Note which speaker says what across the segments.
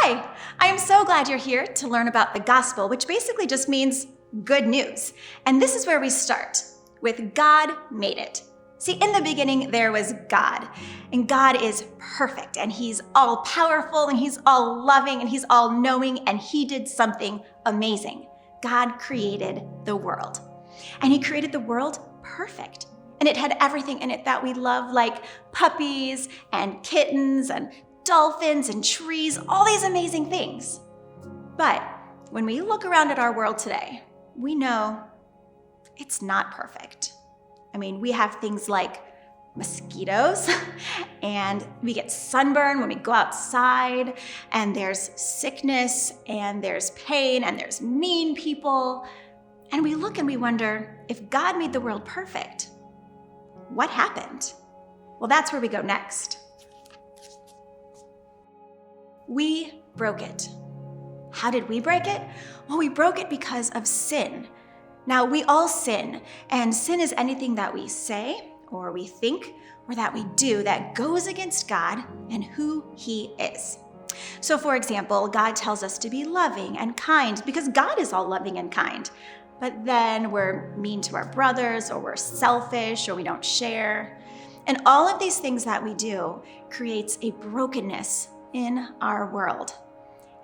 Speaker 1: Hi, I am so glad you're here to learn about the gospel, which basically just means good news. And this is where we start with God made it. See, in the beginning, there was God, and God is perfect, and he's all powerful, and he's all loving, and he's all knowing, and he did something amazing. God created the world, and he created the world perfect. And it had everything in it that we love, like puppies and kittens and dolphins and trees, all these amazing things. But when we look around at our world today, we know it's not perfect. I mean, we have things like mosquitoes, and we get sunburn when we go outside, and there's sickness, and there's pain, and there's mean people. And we look and we wonder, if God made the world perfect, what happened? Well, that's where we go next. We broke it. How did we break it? Well, we broke it because of sin. Now, we all sin, and sin is anything that we say or we think or that we do that goes against God and who he is. So, for example, God tells us to be loving and kind because God is all loving and kind. But then we're mean to our brothers, or we're selfish, or we don't share. And all of these things that we do creates a brokenness in our world.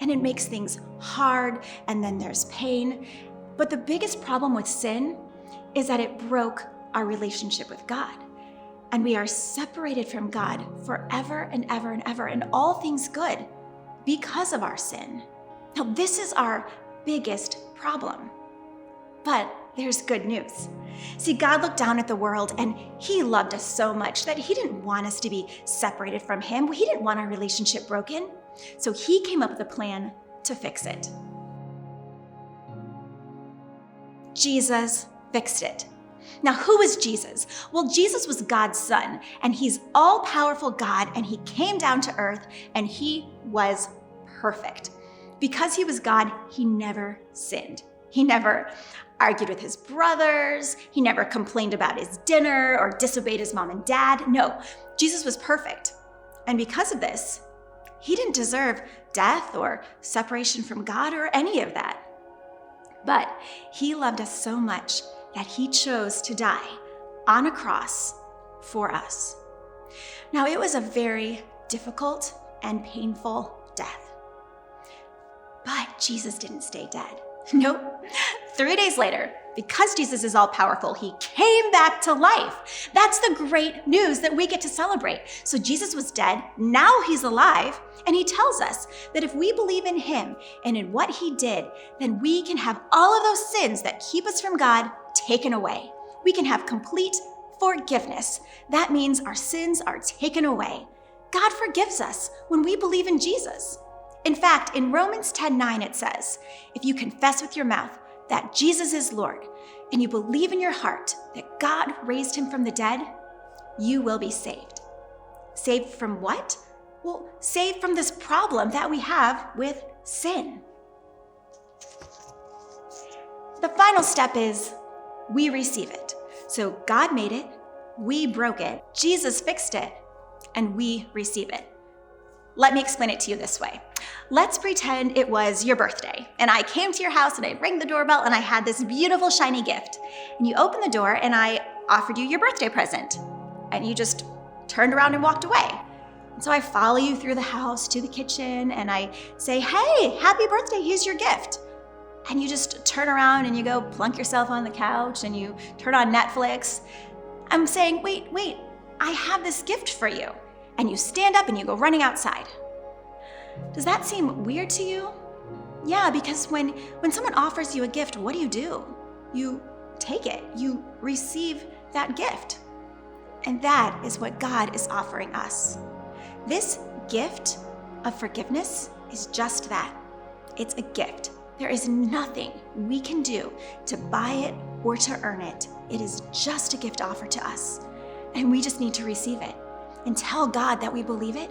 Speaker 1: And it makes things hard, and then there's pain. But the biggest problem with sin is that it broke our relationship with God. And we are separated from God forever and ever and ever, and all things good because of our sin. Now, this is our biggest problem. But there's good news. See, God looked down at the world and he loved us so much that he didn't want us to be separated from him. He didn't want our relationship broken. So he came up with a plan to fix it. Jesus fixed it. Now, who is Jesus? Well, Jesus was God's son, and he's all-powerful God, and he came down to earth, and he was perfect. Because he was God, he never sinned. He never argued with his brothers. He never complained about his dinner or disobeyed his mom and dad. No, Jesus was perfect. And because of this, he didn't deserve death or separation from God or any of that. But he loved us so much that he chose to die on a cross for us. Now, it was a very difficult and painful death. But Jesus didn't stay dead. Nope. 3 days later, because Jesus is all powerful, he came back to life. That's the great news that we get to celebrate. So Jesus was dead, now he's alive, and he tells us that if we believe in him and in what he did, then we can have all of those sins that keep us from God taken away. We can have complete forgiveness. That means our sins are taken away. God forgives us when we believe in Jesus. In fact, in Romans 10:9, it says, if you confess with your mouth that Jesus is Lord, and you believe in your heart that God raised him from the dead, you will be saved. Saved from what? Well, saved from this problem that we have with sin. The final step is we receive it. So God made it, we broke it, Jesus fixed it, and we receive it. Let me explain it to you this way. Let's pretend it was your birthday, and I came to your house and I rang the doorbell and I had this beautiful shiny gift. And you opened the door and I offered you your birthday present, and you just turned around and walked away. And so I follow you through the house to the kitchen and I say, hey, happy birthday, here's your gift. And you just turn around and you go plunk yourself on the couch and you turn on Netflix. I'm saying, wait, I have this gift for you. And you stand up and you go running outside. Does that seem weird to you? Yeah, because when someone offers you a gift, what do? You take it. You receive that gift. And that is what God is offering us. This gift of forgiveness is just that. It's a gift. There is nothing we can do to buy it or to earn it. It is just a gift offered to us. And we just need to receive it and tell God that we believe it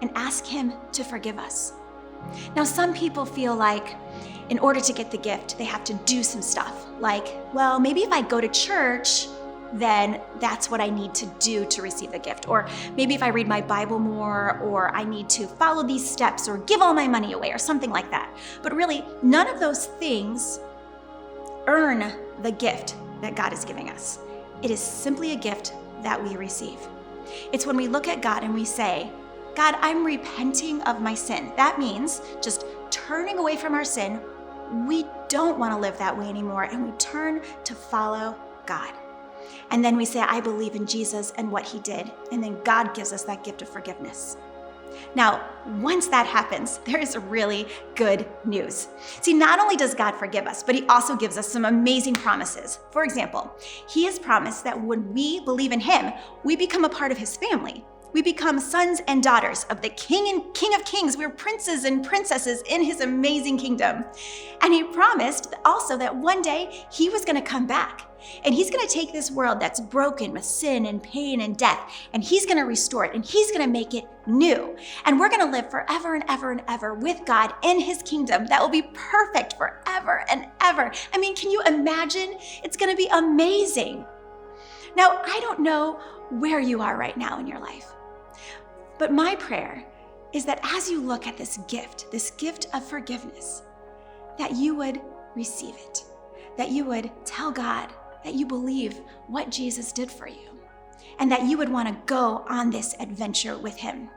Speaker 1: and ask him to forgive us. Now, some people feel like in order to get the gift, they have to do some stuff. Like, well, maybe if I go to church, then that's what I need to do to receive the gift. Or maybe if I read my Bible more, or I need to follow these steps, or give all my money away, or something like that. But really, none of those things earn the gift that God is giving us. It is simply a gift that we receive. It's when we look at God and we say, God, I'm repenting of my sin. That means just turning away from our sin. We don't want to live that way anymore, and we turn to follow God. And then we say, I believe in Jesus and what he did. And then God gives us that gift of forgiveness. Now, once that happens, there is really good news. See, not only does God forgive us, but he also gives us some amazing promises. For example, he has promised that when we believe in him, we become a part of his family. We become sons and daughters of the King of Kings. We're princes and princesses in his amazing kingdom. And he promised also that one day he was going to come back. And he's going to take this world that's broken with sin and pain and death, and he's going to restore it, and he's going to make it new. And we're going to live forever and ever and ever with God in his kingdom that will be perfect forever and ever. I mean, can you imagine? It's going to be amazing. Now, I don't know where you are right now in your life, but my prayer is that as you look at this gift of forgiveness, that you would receive it, that you would tell God that you believe what Jesus did for you, and that you would want to go on this adventure with him.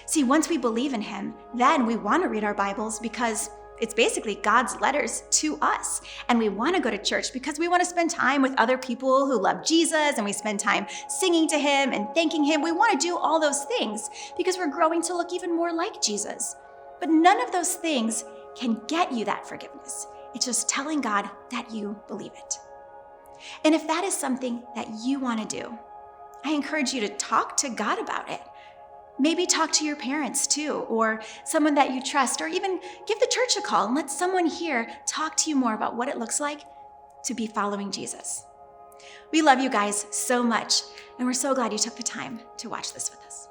Speaker 1: See, once we believe in him, then we want to read our Bibles because it's basically God's letters to us. And we want to go to church because we want to spend time with other people who love Jesus, and we spend time singing to him and thanking him. We want to do all those things because we're growing to look even more like Jesus. But none of those things can get you that forgiveness. It's just telling God that you believe it. And if that is something that you want to do, I encourage you to talk to God about it. Maybe talk to your parents too, or someone that you trust, or even give the church a call and let someone here talk to you more about what it looks like to be following Jesus. We love you guys so much, and we're so glad you took the time to watch this with us.